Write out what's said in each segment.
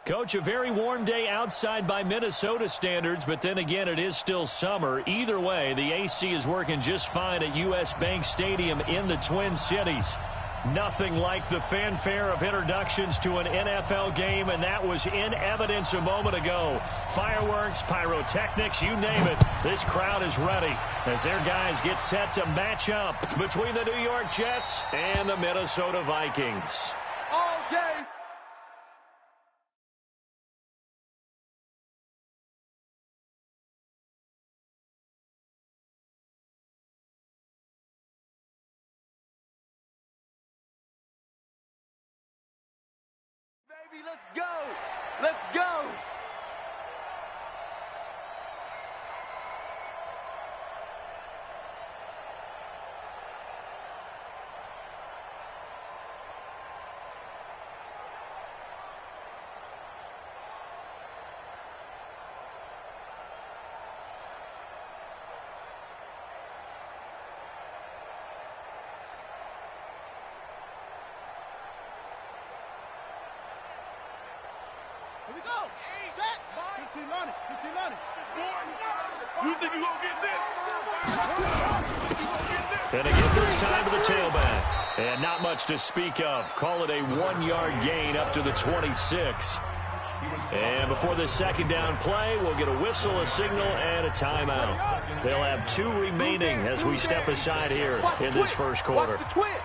Coach, a very warm day outside by Minnesota standards, but then again, it is still summer. Either way, the AC is working just fine at U.S. Bank Stadium in the Twin Cities. Nothing like the fanfare of introductions to an NFL game, and that was in evidence a moment ago. Fireworks, pyrotechnics, you name it. This crowd is ready as their guys get set to match up between the New York Jets and the Minnesota Vikings. All day. Baby, let's go. Let's go. Here we go. Set. 15 on it. 15 on it. You think you're going to get this? And again this time to the tailback. And not much to speak of. Call it a 1-yard gain up to the 26. And before this second down play, we'll get a whistle, a signal, and a timeout. They'll have 2 remaining as we step aside here in this first quarter. Watch the twist.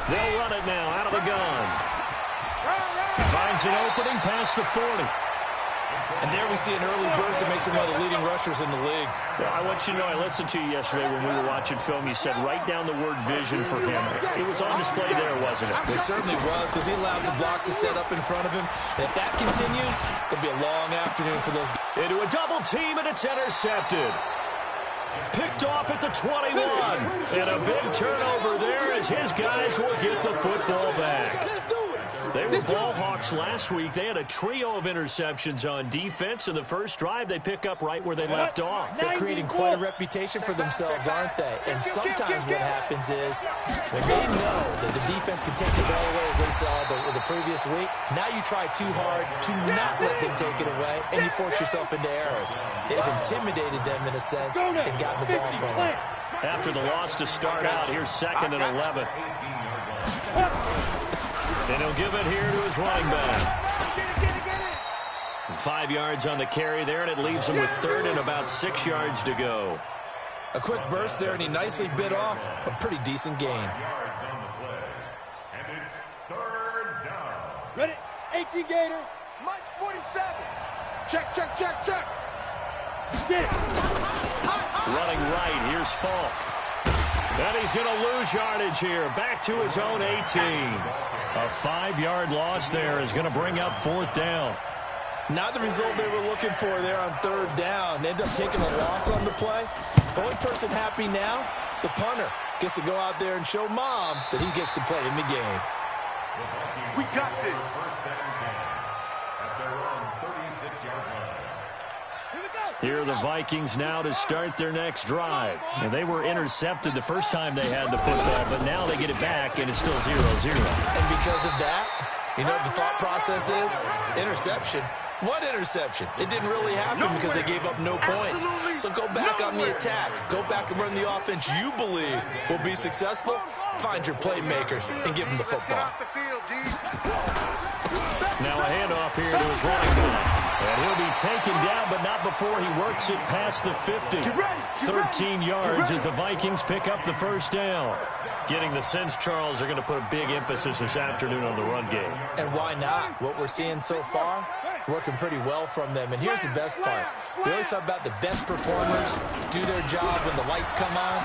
They'll run it now out of the gun. Finds an opening past the 40. And there we see an early burst that makes him one of the leading rushers in the league. Well, I want you to know, I listened to you yesterday when we were watching film. You said write down the word vision for him. It was on display there, wasn't it? It certainly was, because he allows the blocks to set up in front of him. And if that continues, it'll be a long afternoon for those guys. Into a double team, and it's intercepted. Picked off at the 21. And a big turnover there as his guys will get the football back. They were ball hawks last week. They had a trio of interceptions on defense. In the first drive, they pick up right where they left off. They're creating quite a reputation for themselves, aren't they? And sometimes what happens is when they know that the defense can take the ball away, as they saw the previous week, now you try too hard to not let them take it away, and you force yourself into errors. They've intimidated them in a sense and gotten the ball from them. After the loss to start out, here's 2nd and 11. And he'll give it here to his running back. 5 yards on the carry there, and it leaves him with 3rd and about 6 yards to go. A quick burst there, and he nicely bit off a pretty decent gain. And it's 3rd down. Ready? 18 Gator. Mike 47. Check, check, check, check. Running right, here's Falk. And he's going to lose yardage here. Back to his own 18. A 5-yard loss there is going to bring up 4th down. Not the result they were looking for there on 3rd down. They end up taking a loss on the play. The only person happy now, the punter, gets to go out there and show Mom that he gets to play in the game. We got this. First down 10 at their own 36-yard line. Here are the Vikings now to start their next drive. And they were intercepted the first time they had the football, but now they get it back, and it's still 0-0. And because of that, you know what the thought process is? Interception. What interception? It didn't really happen because they gave up no points. So go back on the attack. Go back and run the offense you believe will be successful. Find your playmakers and give them the football. Now a handoff here to his running back. And he'll be taken down, but not before he works it past the 50. 13 yards as the Vikings pick up the first down. Getting the sense, Charles, they're going to put a big emphasis this afternoon on the run game. And why not? What we're seeing so far, it's working pretty well from them. And here's the best part. We always talk about the best performers do their job when the lights come on.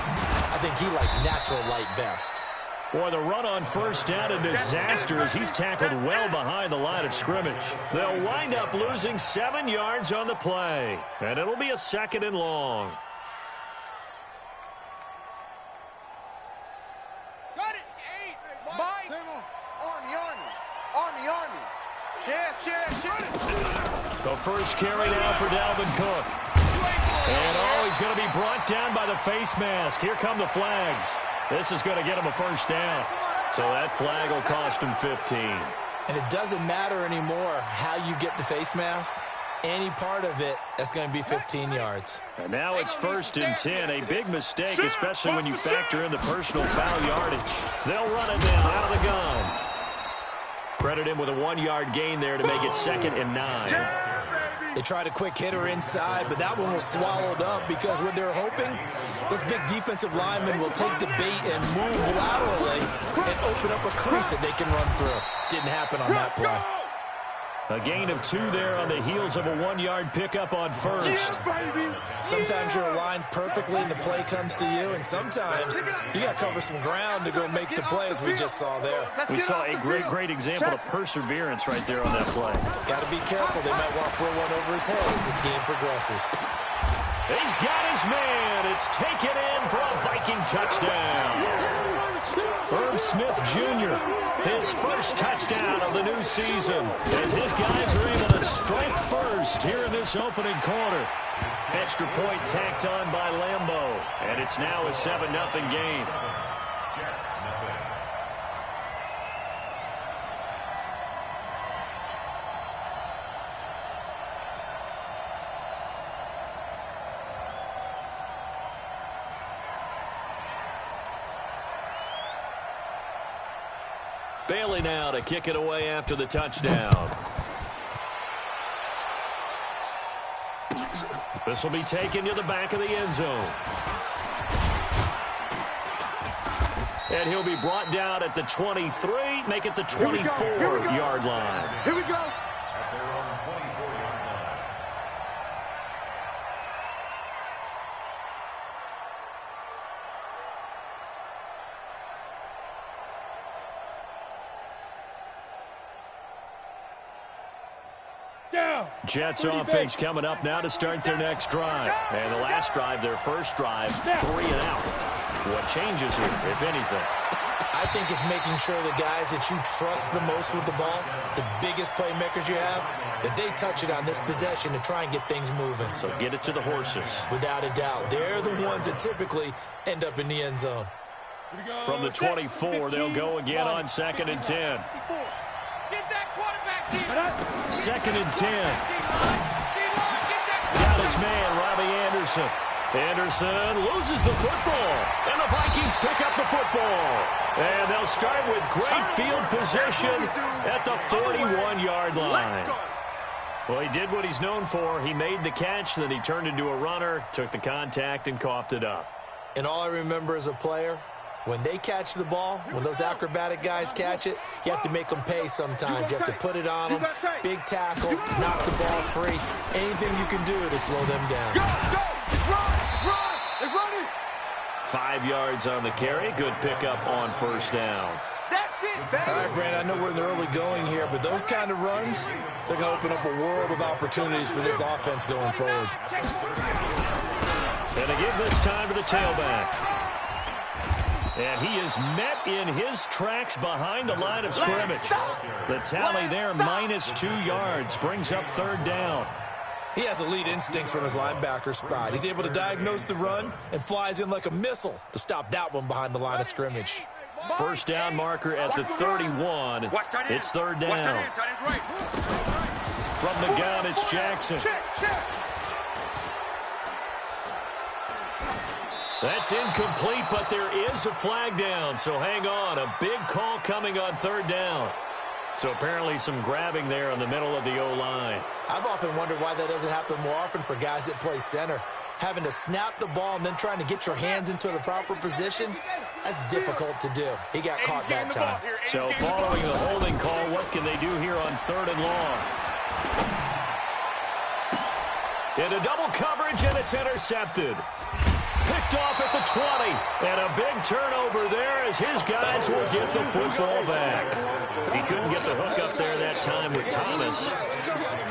I think he likes natural light best. Boy, the run on first down a disaster as he's tackled well behind the line of scrimmage. They'll wind up losing 7 yards on the play, and it'll be a 2nd and long. Got it. 8. Mike. Army. Share. The first carry now for Dalvin Cook. And he's going to be brought down by the face mask. Here come the flags. This is going to get him a first down. So that flag will cost him 15. And it doesn't matter anymore how you get the face mask. Any part of it, that's going to be 15 yards. And now it's 1st and 10. A big mistake, especially when you factor in the personal foul yardage. They'll run it now out of the gun. Credit him with a 1-yard gain there to make it 2nd and 9. They tried a quick hitter inside, but that one was swallowed up because what they're hoping, those big defensive linemen will take the bait and move laterally and open up a crease that they can run through. Didn't happen on that play. A gain of 2 there on the heels of a 1-yard pickup on 1st. Sometimes you're aligned perfectly and the play comes to you, and sometimes you got to cover some ground to go make the play, as we just saw there. We saw a great example of perseverance right there on that play. Got to be careful. They might want to throw one over his head as this game progresses. He's got his man. It's taken in for a Viking touchdown. Herb Smith Jr., his first touchdown of the new season, as his guys are able to strike first here in this opening quarter. Extra point tacked on by Lambeau, and it's now a 7-0 game. Bailey now to kick it away after the touchdown. This will be taken to the back of the end zone. And he'll be brought down at the 23, make it the 24-yard line. Here we go. At their own 24-yard line. Down. Jets offense coming up now to start their next drive. And the last drive, their first drive, 3 and out. What changes here, if anything? I think it's making sure the guys that you trust the most with the ball, the biggest playmakers you have, that they touch it on this possession to try and get things moving. So get it to the horses. Without a doubt. They're the ones that typically end up in the end zone. From the 24, they'll go again on 2nd and 10. Get that quarterback deep. 2nd and 10. Got his man, Robbie Anderson. Anderson loses the football, and the Vikings pick up the football. And they'll start with great field position at the 41-yard line. Well, he did what he's known for. He made the catch, then he turned into a runner, took the contact, and coughed it up. And all I remember as a player, when they catch the ball, when those acrobatic guys catch it, you have to make them pay sometimes. You have to put it on them, big tackle, knock the ball free. Anything you can do to slow them down. Go, go. It's run. It's running. 5 yards on the carry. Good pickup on 1st down. That's it, baby. All right, Brandon, I know we're in the early going here, but those kind of runs, they're going to open up a world of opportunities for this offense going forward. And they give this time to the tailback. And he is met in his tracks behind the line of scrimmage. The tally there, -2 yards, brings up 3rd down. He has elite instincts from his linebacker spot. He's able to diagnose the run and flies in like a missile to stop that one behind the line of scrimmage. 1st down marker at the 31. It's 3rd down. From the gun, it's Jackson. That's incomplete, but there is a flag down, so hang on. A big call coming on 3rd down. So apparently some grabbing there in the middle of the O-line. I've often wondered why that doesn't happen more often for guys that play center. Having to snap the ball and then trying to get your hands into the proper position, that's difficult to do. He got caught that time. So following the holding call, what can they do here on 3rd and long? Into double coverage, and it's intercepted. Picked off at the 20, and a big turnover there as his guys will get the football back. He couldn't get the hook up there that time with Thomas.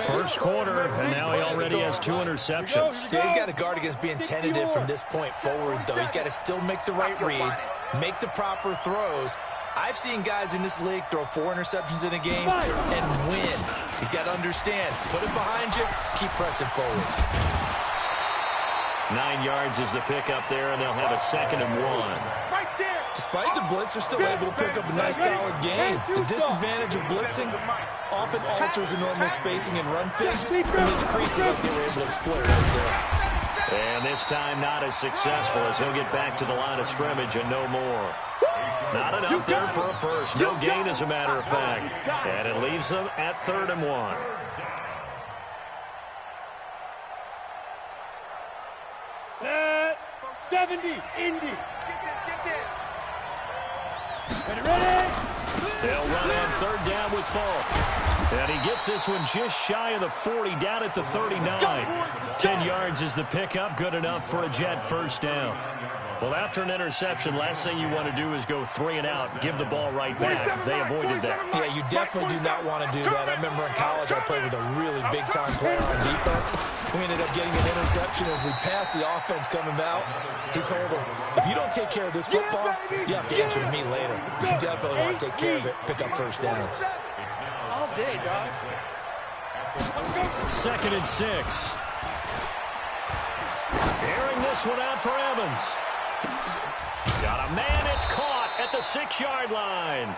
1st quarter, and now he already has 2 interceptions. Yeah, he's got to guard against being tentative from this point forward, though. He's got to still make the right reads, make the proper throws. I've seen guys in this league throw 4 interceptions in a game and win. He's got to understand, put it behind you, keep pressing forward. 9 yards is the pickup there, and they'll have a 2nd and 1. Right there. Despite the blitz, they're still able to pick up a nice, solid gain. The disadvantage of blitzing often alters the normal spacing and run fits, and leaves creases like they were able to exploit right there. And this time not as successful as he'll get back to the line of scrimmage and no more. Not enough there for a first. No gain, as a matter of fact. And it leaves them at 3rd and 1. Set. 70. Indy. Get this. Ready. They'll run on 3rd down with Falk. And he gets this one just shy of the 40, down at the 39. 10 yards is the pickup, good enough for a Jet first down. Well, after an interception, last thing you want to do is go 3 and out, give the ball right back. They avoided that. Yeah, you definitely do not want to do that. I remember in college I played with a really big-time player on defense. We ended up getting an interception as we passed the offense coming out. He told him, if you don't take care of this football, you have to answer to me later. You definitely want to take care of it, pick up first downs. All day, guys. 2nd and 6. Airing this one out for Evans. Got a man, it's caught at the 6-yard line.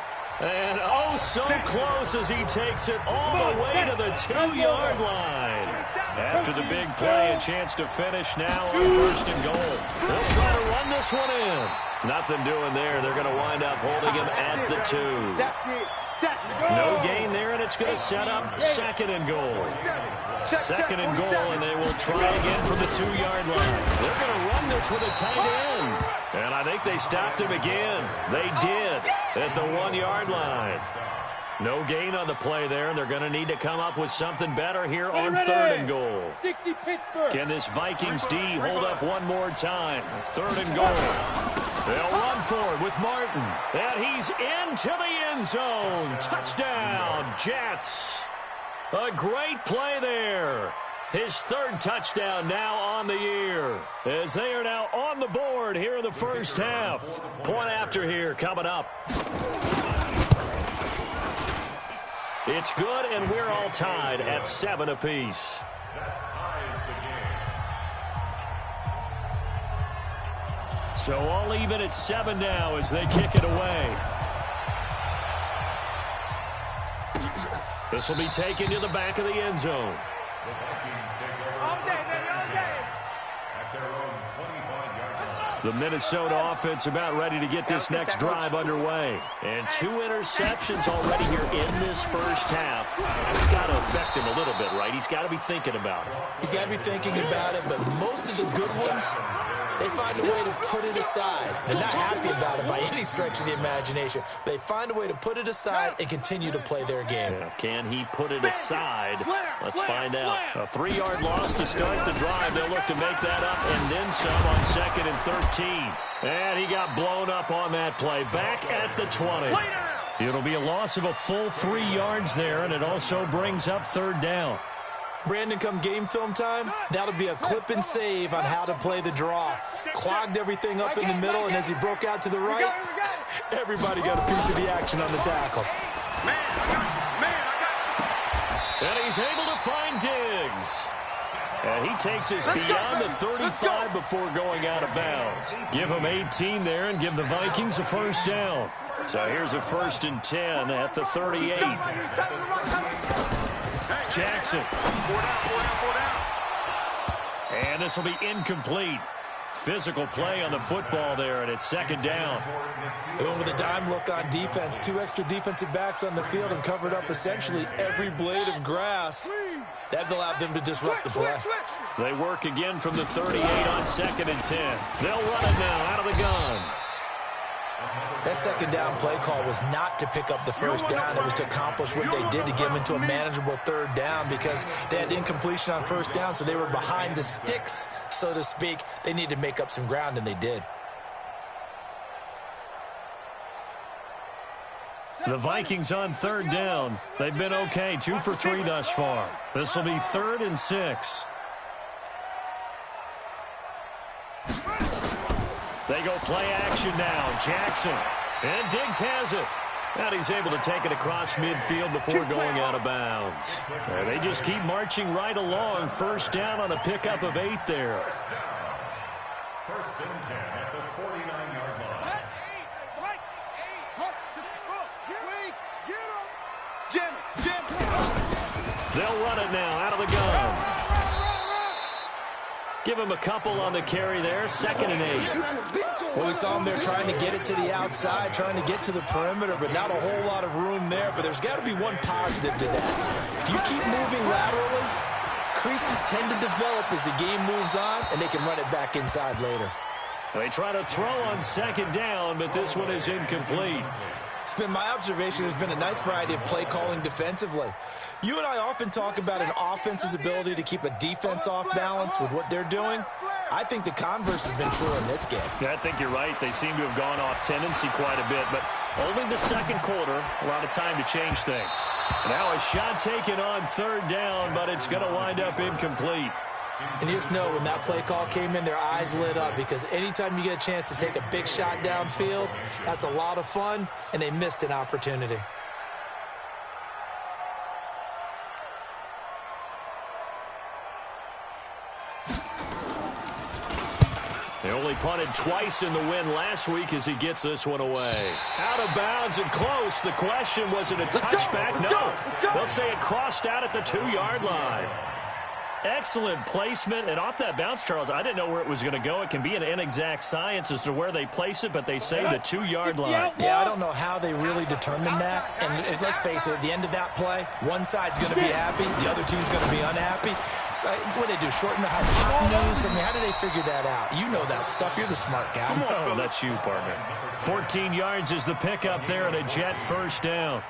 And oh, so close as he takes it all the way to the 2-yard line. After the big play, a chance to finish now on 1st and goal. They'll try to run this one in. Nothing doing there. They're going to wind up holding him at the 2. No gain there, and it's going to set up 2nd and goal. 2nd and goal, and they will try again from the 2-yard line. They're going to run this with a tight end. And I think they stopped him again. They did at the 1-yard line. No gain on the play there, and they're going to need to come up with something better here on 3rd and goal. 60 Pittsburgh. Can this Vikings D hold up one more time? 3rd and goal. They'll run for it with Martin. And he's into the end zone. Touchdown, Jets. A great play there. His 3rd touchdown now on the year, as they are now on the board here in the first half. Point after here coming up. It's good, and we're all tied at 7 apiece. So all even at 7 now as they kick it away. This will be taken to the back of the end zone. The Minnesota offense about ready to get this next drive underway. And 2 interceptions already here in this first half. That's got to affect him a little bit, right? He's got to be thinking about it. He's got to be thinking about it, but most of the good ones, they find a way to put it aside. They're not happy about it by any stretch of the imagination. They find a way to put it aside and continue to play their game. Yeah, can he put it aside? Let's find out. A 3-yard loss to start the drive. They'll look to make that up and then some on 2nd and 13. And he got blown up on that play. Back at the 20. It'll be a loss of a full 3 yards there, and it also brings up 3rd down. Brandon, come game film time, that'll be a clip and save on how to play the draw. Clogged everything up in the middle, and as he broke out to the right, everybody got a piece of the action on the tackle. And he's able to find Diggs. And he takes us beyond the 35 before going out of bounds. Give him 18 there and give the Vikings a first down. So here's a 1st and 10 at the 38. Jackson. And this will be incomplete. Physical play on the football there, and it's 2nd down. They went with a dime look on defense. 2 extra defensive backs on the field and covered up essentially every blade of grass. That allowed them to disrupt the play. They work again from the 38 on 2nd and 10. They'll run it now out of the gun. That 2nd down play call was not to pick up the first down. It was to accomplish what they did to get them into a manageable 3rd down because they had incompletion on 1st down, so they were behind the sticks, so to speak. They needed to make up some ground, and they did. The Vikings on 3rd down. They've been okay, 2 for 3 thus far. This will be 3rd and 6. They go play action now. Jackson. And Diggs has it. And he's able to take it across midfield before going out of bounds. And they just keep marching right along. First down on a pickup of 8 there. 1st and 10 at the 49-yard line. They'll run it now out of the gun. Give him a couple on the carry there. 2nd and 8. Well, we saw him there trying to get it to the outside, trying to get to the perimeter, but not a whole lot of room there. But there's got to be one positive to that. If you keep moving laterally, creases tend to develop as the game moves on, and they can run it back inside later. They try to throw on 2nd down, but this one is incomplete. It's been my observation there's been a nice variety of play calling defensively. You and I often talk about an offense's ability to keep a defense off balance with what they're doing. I think the converse has been true in this game. Yeah, I think you're right. They seem to have gone off tendency quite a bit, but only the 2nd quarter, a lot of time to change things. Now a shot taken on 3rd down, but it's going to wind up incomplete. And you just know when that play call came in, their eyes lit up, because anytime you get a chance to take a big shot downfield, that's a lot of fun, and they missed an opportunity. They only punted twice in the win last week as he gets this one away. Out of bounds and close. The question, was it a touchback? No. They'll say it crossed out at the 2-yard line. Excellent placement, and off that bounce, Charles, I didn't know where it was going to go. It can be an inexact science as to where they place it, but they say the 2-yard line. Yeah, I don't know how they really determined that. And let's face it, at the end of that play, one side's going to be happy, the other team's going to be unhappy. So what do they do, shorten the hypotenuse? I mean, how do they figure that out? You know that stuff. You're the smart guy. Oh, that's you, partner. 14 yards is the pickup there, and a Jet 1st down.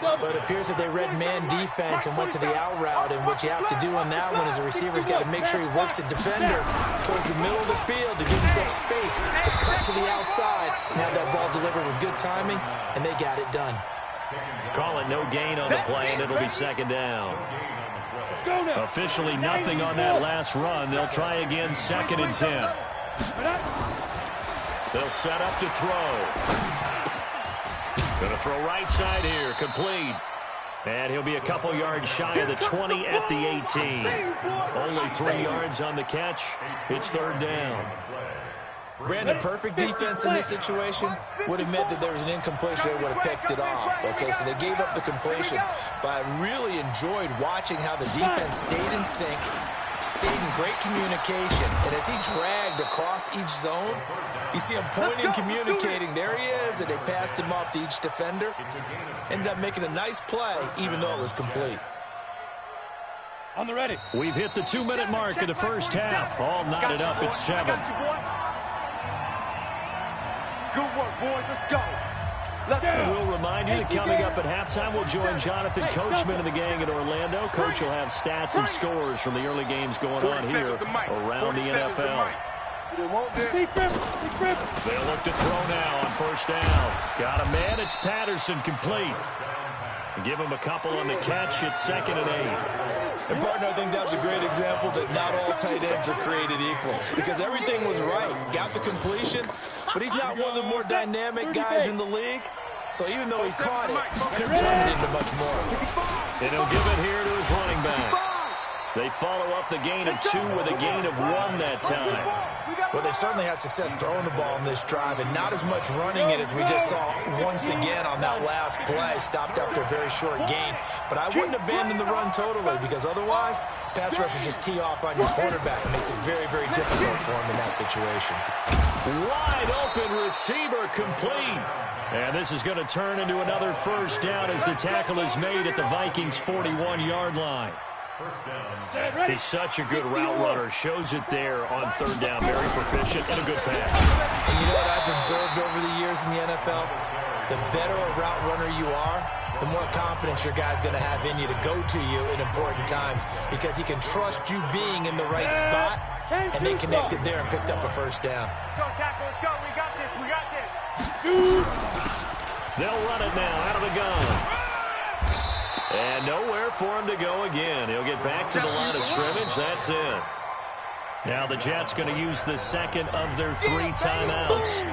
But it appears that they read man defense and went to the out route, and what you have to do on that one is the receiver's got to make sure he works the defender towards the middle of the field to give himself space to cut to the outside and have that ball delivered with good timing, and they got it done. Call it no gain on the play, and it'll be 2nd down. Officially nothing on that last run. They'll try again, 2nd and 10. They'll set up to throw. Going to throw right side here, complete. And he'll be a couple yards shy of the 20 at the 18. Only 3 yards on the catch. It's 3rd down. Brandon, perfect defense in this situation would have meant that there was an incompletion. They would have picked it off. Okay, so they gave up the completion. But I really enjoyed watching how the defense stayed in sync, stayed in great communication. And as he dragged across each zone, you see him pointing, communicating. There he is, and they passed him off to each defender. Ended up making a nice play, even though it was complete. On the ready. We've hit the 2-minute mark of the first half. All knotted up at 7. Good work, boys. Let's go. And we'll remind you that coming up at halftime, we'll join Jonathan Coachman and the gang in Orlando. Coach will have stats and scores from the early games going on here around the NFL. They'll look to throw now on 1st down. Got a man. It's Patterson, complete. Give him a couple on the catch. It's 2nd and 8. And, partner, I think that was a great example that not all tight ends are created equal, because everything was right. Got the completion, but he's not one of the more dynamic guys in the league. So even though he caught it, couldn't turn it into much more. And he'll give it here to his running back. They follow up the gain of 2 with a gain of 1 that time. Well, they certainly had success throwing the ball in this drive, and not as much running it as we just saw once again on that last play. Stopped after a very short gain. But I wouldn't abandon the run totally, because otherwise, pass rushers just tee off on your quarterback. It makes it very, very difficult for him in that situation. Wide open receiver, complete. And this is going to turn into another 1st down as the tackle is made at the Vikings' 41-yard line. He's such a good route runner. Shows it there on 3rd down. Very proficient and a good pass. And you know what I've observed over the years in the NFL? The better a route runner you are, the more confidence your guy's going to have in you to go to you in important times, because he can trust you being in the right spot, and they connected there and picked up a 1st down. Let's go, tackle. Let's go. We got this. We got this. They'll run it now out of the gun. And nowhere for him to go again. He'll get back to the line of scrimmage. That's it. Now the Jets going to use the 2nd of their 3 timeouts,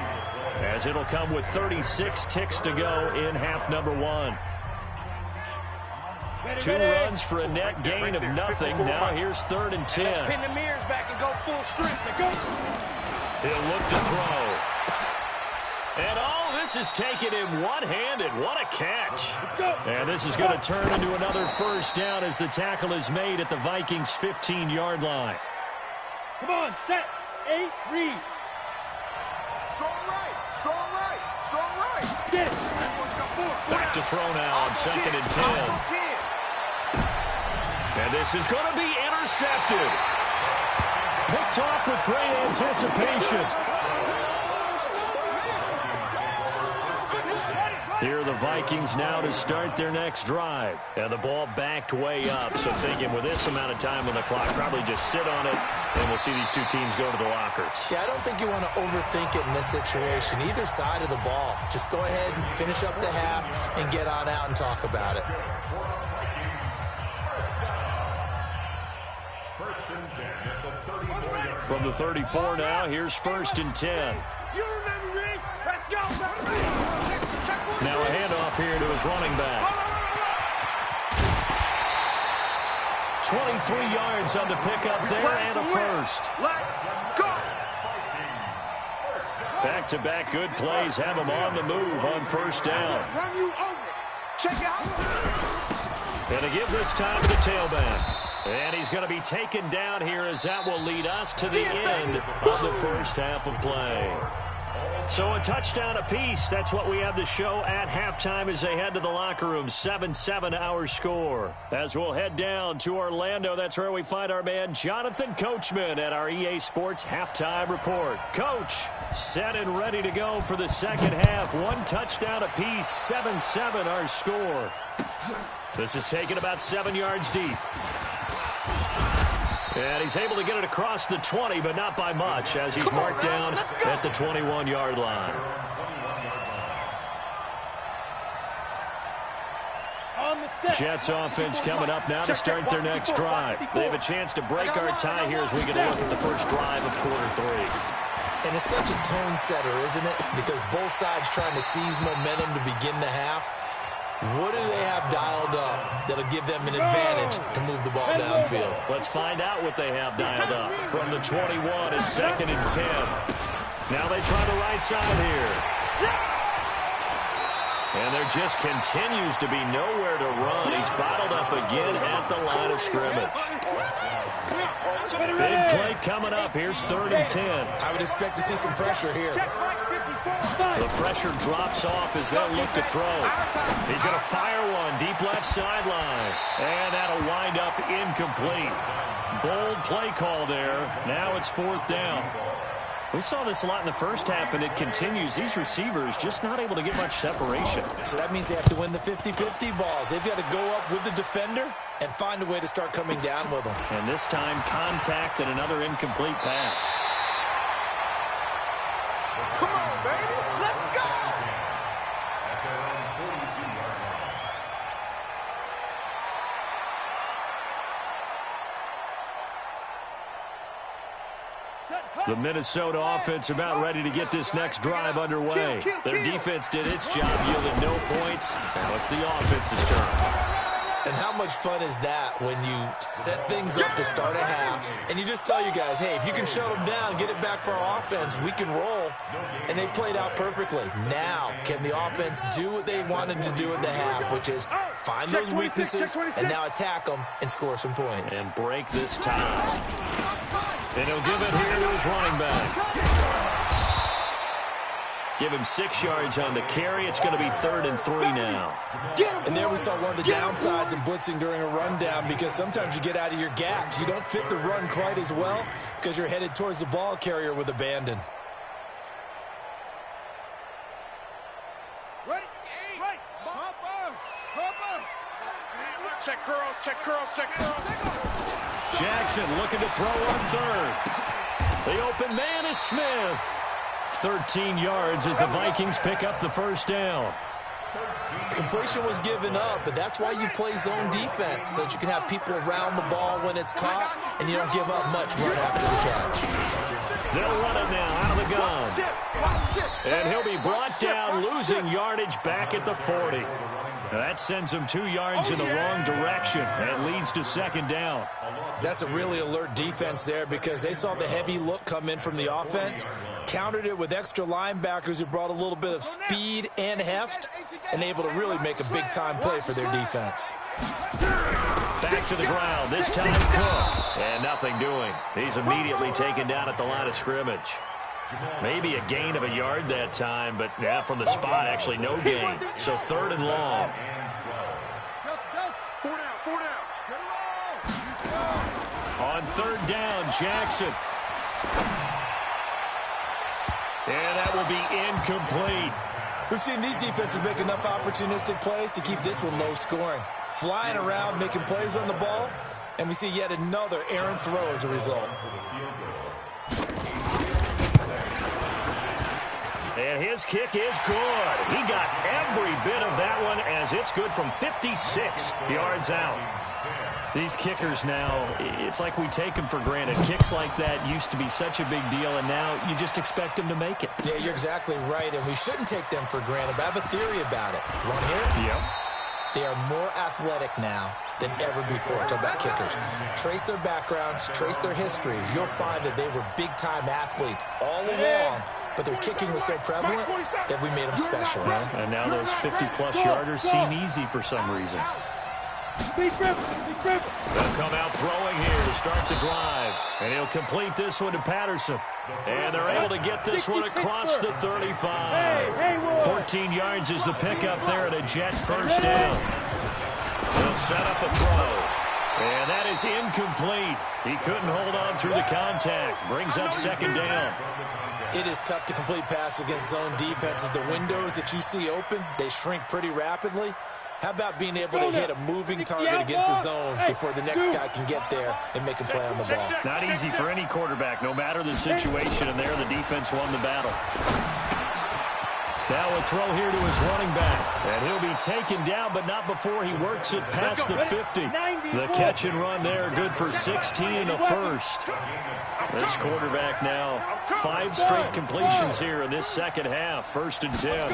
as it'll come with 36 ticks to go in half number 1. 2 runs for a net gain of nothing. Now here's 3rd and 10. Pin the mirrors back and go full strength. He'll look to throw. And all this is taken in one-handed. What a catch. And this is going to turn into another first down as the tackle is made at the Vikings' 15-yard line. Come on, set, 8, read. Strong right, strong right, strong right. Get it. Back to throw now on 2nd and 10. And this is going to be intercepted. Picked off with great anticipation. Here are the Vikings now to start their next drive. And the ball backed way up, so thinking with this amount of time on the clock, probably just sit on it, and we'll see these two teams go to the lockers. Yeah, I don't think you want to overthink it in this situation. Either side of the ball. Just go ahead and finish up the half and get on out and talk about it. First and 10 at the 34-yard. From the 34 now, here's 1st and 10. You remember me? Let's go. Now a handoff here to his running back. 23 yards on the pickup there and a first. Let's go. Back-to-back good plays have him on the move on first down. Run you over. Check out. And to give this time to the tailback. And he's going to be taken down here as that will lead us to the end of the first half of play. So a touchdown apiece. That's what we have to show at halftime as they head to the locker room. 7-7 our score. As we'll head down to Orlando, that's where we find our man Jonathan Coachman at our EA Sports Halftime Report. Coach, set and ready to go for the second half. One touchdown apiece. 7-7 our score. This is taken about 7 yards deep. And he's able to get it across the 20, but not by much, as he's marked down at the 21-yard line. Jets offense coming up now to start their next drive. They have a chance to break our tie here as we get a look at the first drive of quarter 3. And it's such a tone setter, isn't it? Because both sides trying to seize momentum to begin the half. What do they have dialed up that'll give them an advantage to move the ball downfield? Let's find out what they have dialed up. From the 21, it's 2nd and 10. Now they try the right side here. And there just continues to be nowhere to run. He's bottled up again at the line of scrimmage. Big play coming up. Here's 3rd and 10. I would expect to see some pressure here. The pressure drops off as they'll look to throw. He's going to fire one deep left sideline. And that'll wind up incomplete. Bold play call there. Now it's 4th down. We saw this a lot in the first half, and it continues. These receivers just not able to get much separation. So that means they have to win the 50-50 balls. They've got to go up with the defender and find a way to start coming down with them. And this time, contact and another incomplete pass. Come on, baby. Let's go. At their own 42-yard line. The Minnesota offense about ready to get this next drive underway. Their defense did its job, yielded no points. Now it's the offense's turn. And how much fun is that when you set things up to start a half and you just tell your guys, hey, if you can shut them down, get it back for our offense, we can roll. And they played out perfectly. Now, can the offense do what they wanted to do at the half, which is find those weaknesses and now attack them and score some points. And break this tie. And he'll give it here to his running back. Give him 6 yards on the carry. It's going to be 3rd and 3 now. And there we saw one of the downsides of blitzing during a rundown, because sometimes you get out of your gaps. You don't fit the run quite as well because you're headed towards the ball carrier with abandon. Ready? Right. Check curls, check curls, check curls. Jackson looking to throw on 3rd. The open man is Smith. 13 yards as the Vikings pick up the first down. Completion was given up, but that's why you play zone defense, so that you can have people around the ball when it's caught, and you don't give up much right after the catch. They'll run it now out of the gun. And he'll be brought down, losing yardage back at the 40. That sends them 2 yards in the wrong direction. That leads to second down. That's a really alert defense there because they saw the heavy look come in from the offense, countered it with extra linebackers who brought a little bit of speed and heft, and able to really make a big-time play for their defense. Back to the ground, this time Cook. And nothing doing. He's immediately taken down at the line of scrimmage. Maybe a gain of a yard that time, but yeah, from the spot, actually no gain. So 3rd and long. 4 down. On 3rd down, Jackson. And that will be incomplete. We've seen these defenses make enough opportunistic plays to keep this one low scoring. Flying around, making plays on the ball, and we see yet another errant throw as a result. And his kick is good. He got every bit of that one as it's good from 56 yards out. These kickers now, it's like we take them for granted. Kicks like that used to be such a big deal, and now you just expect them to make it. Yeah, you're exactly right, and we shouldn't take them for granted, but I have a theory about it. You want to hear it? Yep. They are more athletic now than ever before. Talk about kickers. Trace their backgrounds, trace their histories. You'll find that they were big-time athletes all along, but their kicking was so prevalent that we made them specialists. And now those 50-plus yarders seem easy for some reason. They'll come out throwing here to start the drive. And he'll complete this one to Patterson. And they're able to get this one across the 35. 14 yards is the pickup there at a Jet first down. They'll set up a throw. And that is incomplete. He couldn't hold on through the contact. Brings up second down. It is tough to complete passes against zone defenses. The windows that you see open, they shrink pretty rapidly. How about being able to hit a moving target against a zone before the next guy can get there and make a play on the ball? Not easy for any quarterback, no matter the situation, and there the defense won the battle. Now a throw here to his running back, and he'll be taken down, but not before he works it past the 50. The catch and run there, good for 16 and a first. This quarterback now, 5 straight completions here in this second half, 1st and 10.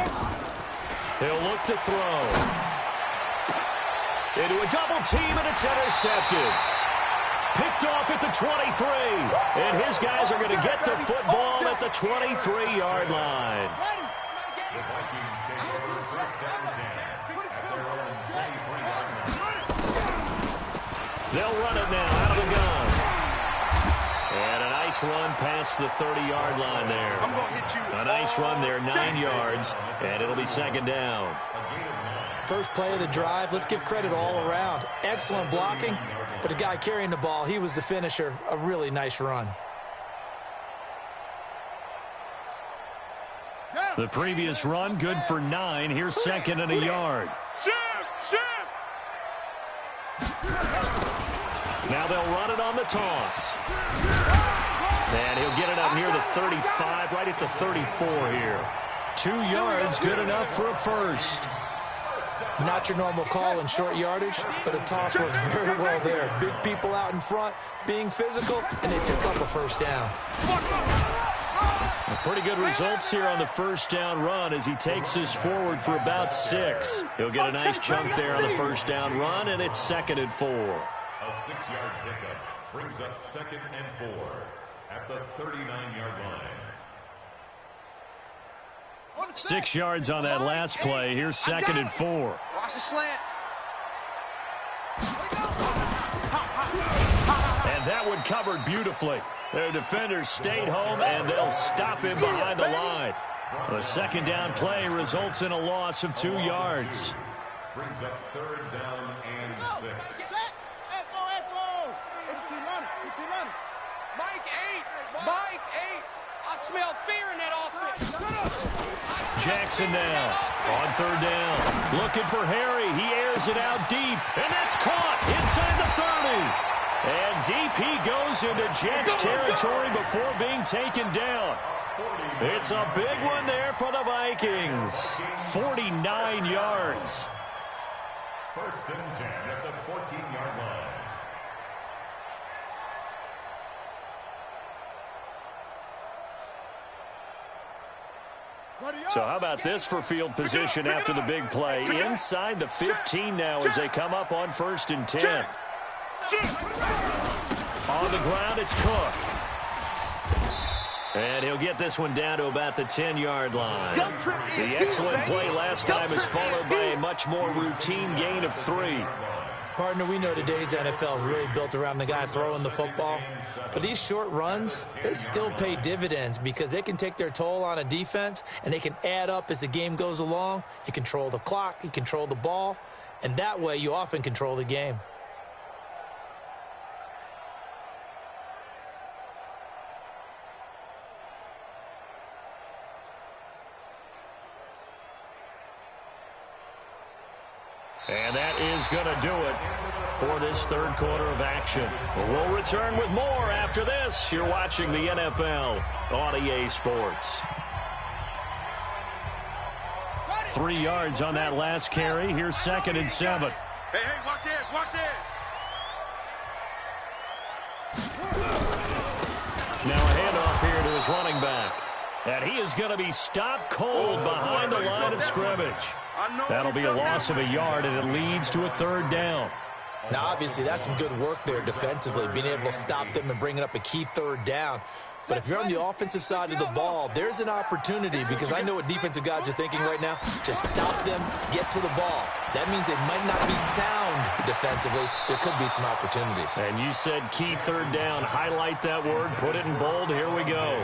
He'll look to throw. Into a double team, and it's intercepted. Picked off at the 23. And his guys are going to get the football at the 23-yard line. The Vikings take over 1st down and 10 at their own 23-yard line. They'll run it now out of the gun. And a nice run past the 30-yard line there. A nice run there, 9 yards, and it'll be second down. First play of the drive, let's give credit all around. Excellent blocking, but the guy carrying the ball, he was the finisher. A really nice run. The previous run, good for 9. Here's second and a yard. Now they'll run it on the toss. And he'll get it up near the 35, right at the 34 here. 2 yards, good enough for a first. Not your normal call in short yardage, but the toss works very well there. Big people out in front, being physical, and they pick up a first down. Pretty good results here on the first down run as he takes this forward for about 6. He'll get a nice chunk there on the first down run, and it's 2nd and 4. A 6-yard pickup brings up 2nd and 4 at the 39-yard line. 6 yards on that last play. Here's 2nd and 4. Watch the slant. And that one covered beautifully. Their defenders stayed home, and they'll stop him behind the line. The second down play results in a loss of 2 yards. Brings up 3rd down and 6. Echo. 1800. Mike 8. I smell fear in that offense. Jackson now on 3rd down. Looking for Harry. He airs it out deep, and that's caught inside the 30. And deep he goes into Jets territory before being taken down. It's a big one there for the Vikings. 49 yards. 1st and 10 at the 14-yard line. So how about this for field position after the big play? Inside the 15 now as they come up on 1st and 10. On the ground, it's Cook. And he'll get this one down to about the 10-yard line. The excellent play last time is followed by a much more routine gain of 3. Partner, we know today's NFL is really built around the guy throwing the football. But these short runs, they still pay dividends because they can take their toll on a defense, and they can add up as the game goes along. You control the clock, you control the ball, and that way you often control the game. And that is going to do it for this third quarter of action. We'll return with more after this. You're watching the NFL on EA Sports. 3 yards on that last carry. Here's 2nd and 7. Hey, watch this, watch this. Now a handoff here to his running back. And he is going to be stopped cold behind the line of scrimmage. That'll be a loss of a yard, and it leads to a 3rd down. Now, obviously, that's some good work there defensively, being able to stop them and bringing up a key 3rd down. But if you're on the offensive side of the ball, there's an opportunity, because I know what defensive guys are thinking right now. Just stop them, get to the ball. That means they might not be sound defensively. There could be some opportunities. And you said key 3rd down. Highlight that word. Put it in bold. Here we go.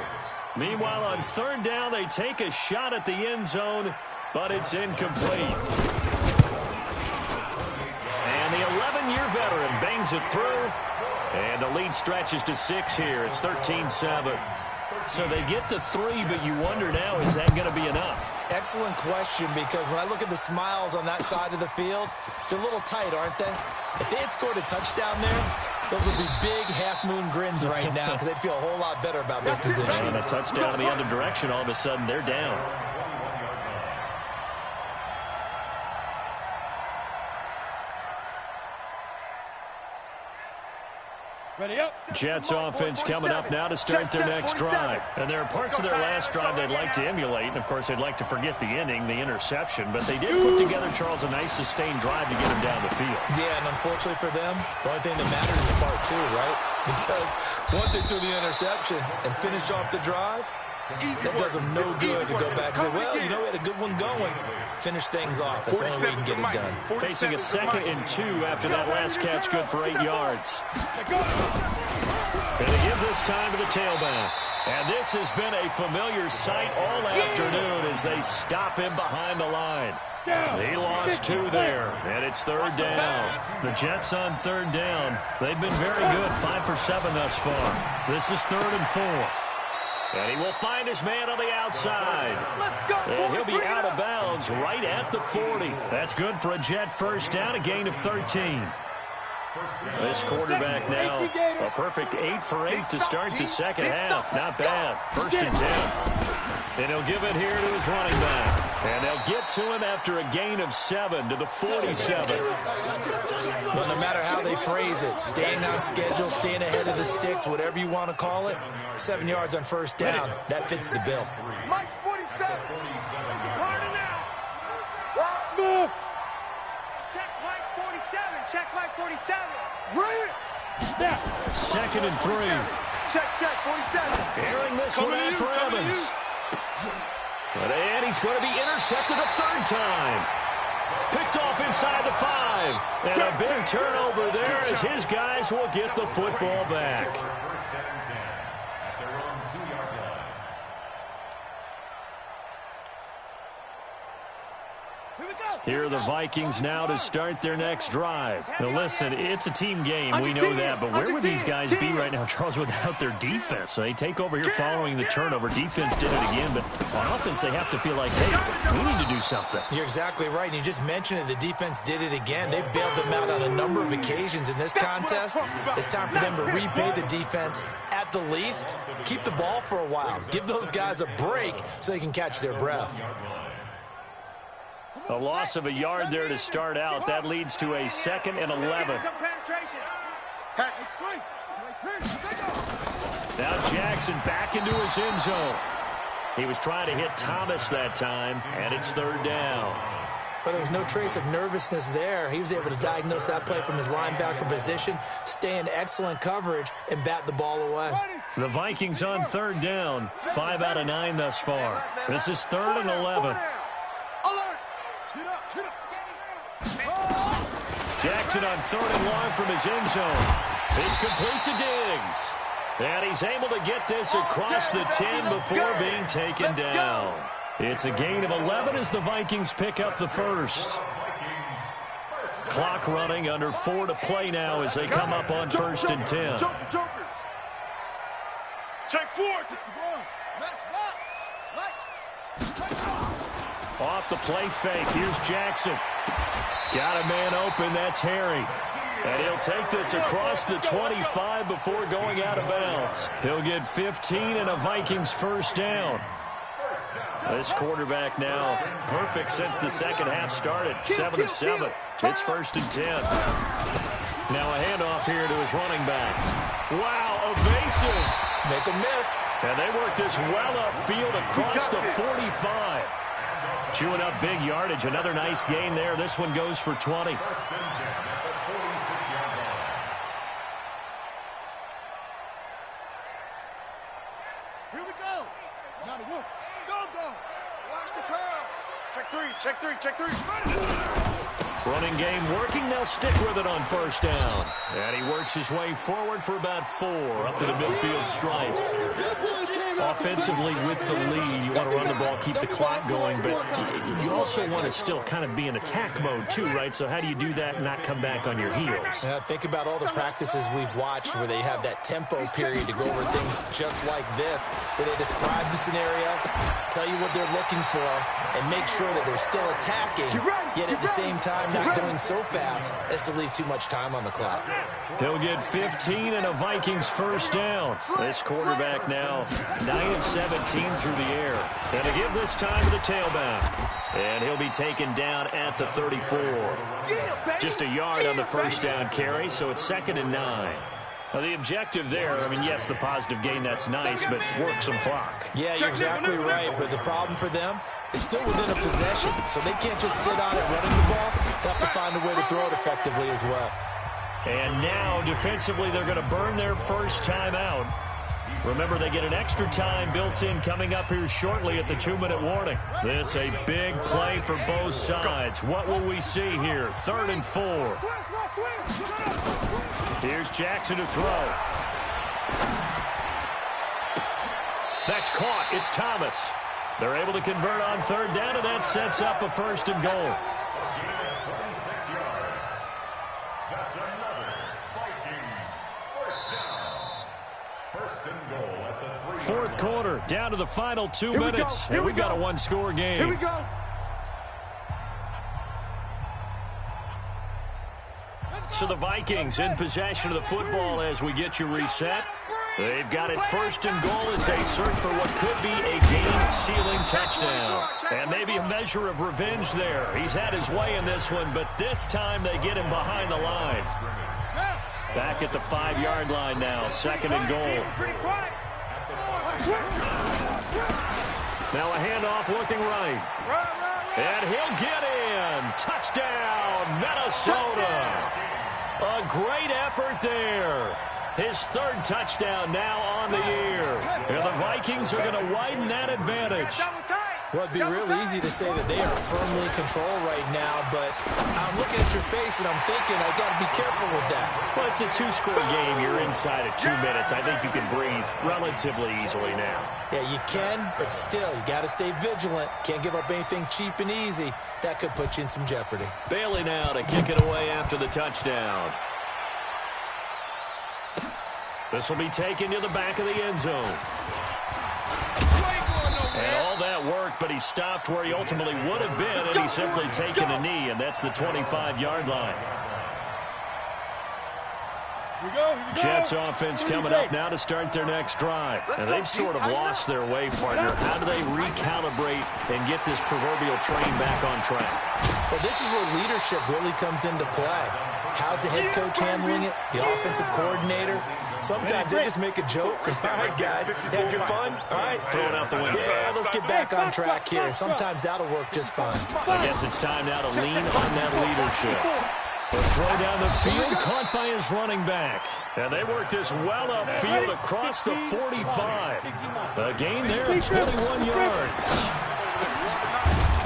Meanwhile, on 3rd down, they take a shot at the end zone, but it's incomplete. And the 11-year veteran bangs it through. And the lead stretches to 6 here. It's 13-7. So they get the 3, but you wonder now, is that going to be enough? Excellent question, because when I look at the smiles on that side of the field, they're a little tight, aren't they? If they had scored a touchdown there, those would be big half-moon grins right now because they'd feel a whole lot better about their position. And a touchdown in the other direction, all of a sudden they're down. Jets offense coming up now to start their next drive. And there are parts of their last drive they'd like to emulate. And, of course, they'd like to forget the inning, the interception. But they did put together, Charles, a nice sustained drive to get him down the field. Yeah, and unfortunately for them, the only thing that matters is part 2, right? Because once they threw the interception and finished off the drive, that does them no good to go back and say, well, you know, we had a good one going. Finish things off. That's the only way you can get it done. Facing a 2nd and 2 after that last catch, good for 8 yards. And they give this time to the tailback. And this has been a familiar sight all afternoon as they stop him behind the line. He lost 2 there, and it's 3rd down. The Jets on 3rd down. They've been very good, 5 for 7 thus far. This is 3rd and 4. And he will find his man on the outside. And he'll be out of bounds right at the 40. That's good for a Jet first down, a gain of 13. This quarterback now, a perfect 8 for 8 to start the second half. Not bad. 1st and 10. And he'll give it here to his running back. And they'll get to him after a gain of 7 to the 47. Well, no matter how they phrase it, staying on schedule, staying ahead of the sticks, whatever you want to call it, 7 yards on 1st down, that fits the bill. Mike's 47. It's a party now. Smith. Check Mike 47. Check Mike 47. Bring it. Yeah. 2nd and 3. Check 47. Airing this one out for Evans. And he's going to be intercepted a 3rd time. Picked off inside the 5. And a big turnover there as his guys will get the football back. Here are the Vikings now to start their next drive. Now, listen, it's a team game. We know that. But where would these guys be right now, Charles, without their defense? So they take over here following the turnover. Defense did it again. But on offense, they have to feel like, hey, we need to do something. You're exactly right. And you just mentioned it. The defense did it again. They bailed them out on a number of occasions in this contest. It's time for them to repay the defense at the least. Keep the ball for a while. Give those guys a break so they can catch their breath. A loss of a yard there to start out. That leads to a 2nd and 11. Now Jackson back into his end zone. He was trying to hit Thomas that time, and it's third down. But there was no trace of nervousness there. He was able to diagnose that play from his linebacker position, stay in excellent coverage, and bat the ball away. The Vikings on third down, 5 out of 9 thus far. This is 3rd and 11. Jackson on 3rd and long from his end zone. It's complete to Diggs. And he's able to get this across the 10 before being taken down. It's a gain of 11 as the Vikings pick up the first. Clock running, under 4 to play now as they come up on 1st and 10. Check 4. Off the play fake, here's Jackson. Got a man open, that's Harry. And he'll take this across the 25 before going out of bounds. He'll get 15 and a Vikings first down. This quarterback now perfect since the second half started. 7 of 7. It's 1st and 10. Now a handoff here to his running back. Wow, evasive. Make a miss. And they work this well upfield across the 45. Chewing up big yardage. Another nice gain there. This one goes for 20. Here we go. Now the work. Go. Watch the curls. Check 3. Running game working. They'll stick with it on 1st down. And he works his way forward for about 4 up to the midfield stripe. Offensively with the lead, you want to run the ball, keep the clock going, but you also want to still kind of be in attack mode too, right? So how do you do that and not come back on your heels? Think about all the practices we've watched where they have that tempo period to go over things just like this, where they describe the scenario, tell you what they're looking for, and make sure that they're still attacking, yet at the same time not going so fast as to leave too much time on the clock. He'll get 15 and a Vikings first down. This quarterback now 9 of 17 through the air. And to give this time to the tailback. And he'll be taken down at the 34. Just a yard on the first down carry, so it's 2nd and 9. Now the objective there, I mean, yes, the positive gain, that's nice, but work some clock. Yeah, you're exactly right, but the problem for them is still within a possession, so they can't just sit on it running the ball. They have to find a way to throw it effectively as well. And now, defensively, they're going to burn their first time out. Remember, they get an extra time built in coming up here shortly at the 2-minute warning. This a big play for both sides. What will we see here? 3rd and 4. Here's Jackson to throw. That's caught. It's Thomas. They're able to convert on 3rd down, and that sets up a 1st and goal. That's another Vikings first down. 1st and goal at the 3. 4th quarter, down to the final 2 minutes. And we've got a 1-score game. Here we go. So the Vikings in possession of the football as we get you reset. They've got it 1st and goal as they search for what could be a game-sealing touchdown. And maybe a measure of revenge there. He's had his way in this one, but this time they get him behind the line. Back at the 5-yard line now, 2nd and goal. Now a handoff looking right. And he'll get in. Touchdown, Minnesota. A great effort there. His 3rd touchdown now on the year. And the Vikings are going to widen that advantage. Well, it'd be real easy to say that they are firmly in control right now, but I'm looking at your face and I'm thinking I got to be careful with that. Well, it's a 2-score game. You're inside of 2 minutes. I think you can breathe relatively easily now. Yeah, you can, but still, you got to stay vigilant. Can't give up anything cheap and easy. That could put you in some jeopardy. Bailey now to kick it away after the touchdown. This will be taken to the back of the end zone. And all that work, but he stopped where he ultimately would have been, and he's simply taken a knee, and that's the 25-yard line. Jets offense coming up now to start their next drive. And they've sort of lost their way, partner. How do they recalibrate and get this proverbial train back on track? Well, this is where leadership really comes into play. How's the head coach handling it? The offensive coordinator? Sometimes they just make a joke. All right, guys, had your fun? All right. Throw it out the window. Yeah, let's get back on track here. And sometimes that'll work just fine. I guess it's time now to lean on that leadership. The throw down the field, caught by his running back. And they work this well upfield across the 45. A gain there of 21 yards.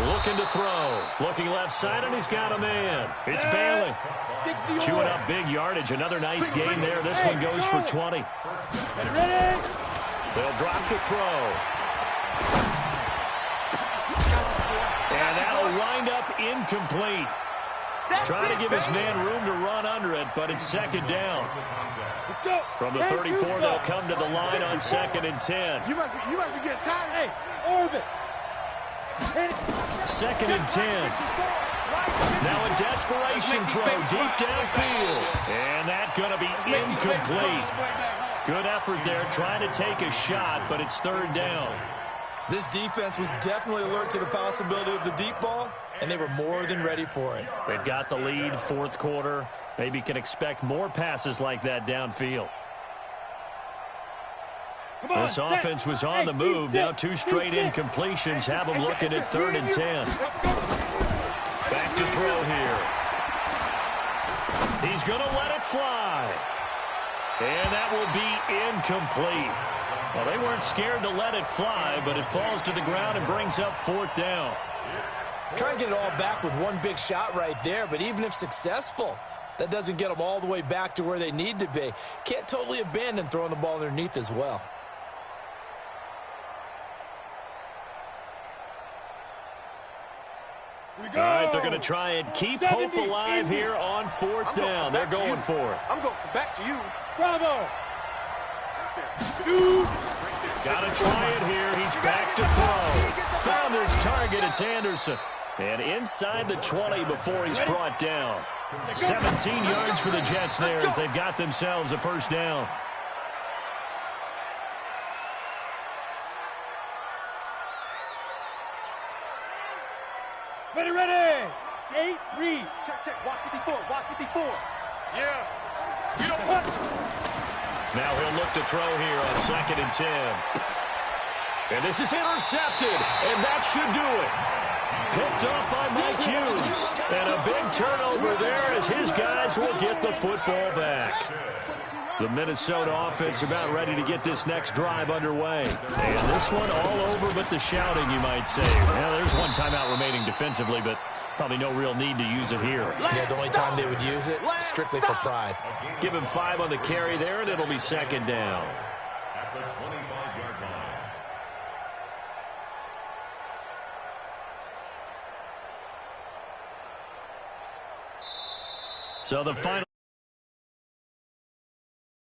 Looking to throw. Looking left side, and he's got a man. It's Bailey. Chewing up big yardage. Another nice gain there. This one goes for 20. They'll drop the throw. And that'll wind up incomplete. Trying to give his man room to run under it, but it's second down. From the 34, they'll come to the line on 2nd and 10. You must be getting tired. Hey, Orbit. 2nd and 10. Now a desperation throw deep downfield. And that's going to be incomplete. Good effort there trying to take a shot, but it's 3rd down. This defense was definitely alert to the possibility of the deep ball, and they were more than ready for it. They've got the lead, 4th quarter. Maybe can expect more passes like that downfield. This offense was on the move. Now 2 straight incompletions have them looking at 3rd and 10. Back to throw here. He's going to let it fly. And that will be incomplete. Well, they weren't scared to let it fly, but it falls to the ground and brings up 4th down. Try and get it all back with one big shot right there, but even if successful, that doesn't get them all the way back to where they need to be. Can't totally abandon throwing the ball underneath as well. All right, they're going to try and keep hope alive here on 4th down. They're going for it. I'm going back to you. Bravo. Got to try it here. He's back to throw. Found his target. It's Anderson. And inside the 20 before he's brought down. 17 yards for the Jets there as they've got themselves a 1st down. Ready. 8, read. Check. Watch 54. Yeah. You don't want. Now he'll look to throw here on 2nd and 10. And this is intercepted, and that should do it. Picked up by Mike Hughes. And a big turnover there as his guys will get the football back. The Minnesota offense about ready to get this next drive underway. And this one all over but the shouting, you might say. Well, there's one timeout remaining defensively, but probably no real need to use it here. Yeah, the only time they would use it, strictly for pride. Give him 5 on the carry there, and it'll be 2nd down. At the 25-yard line. So the final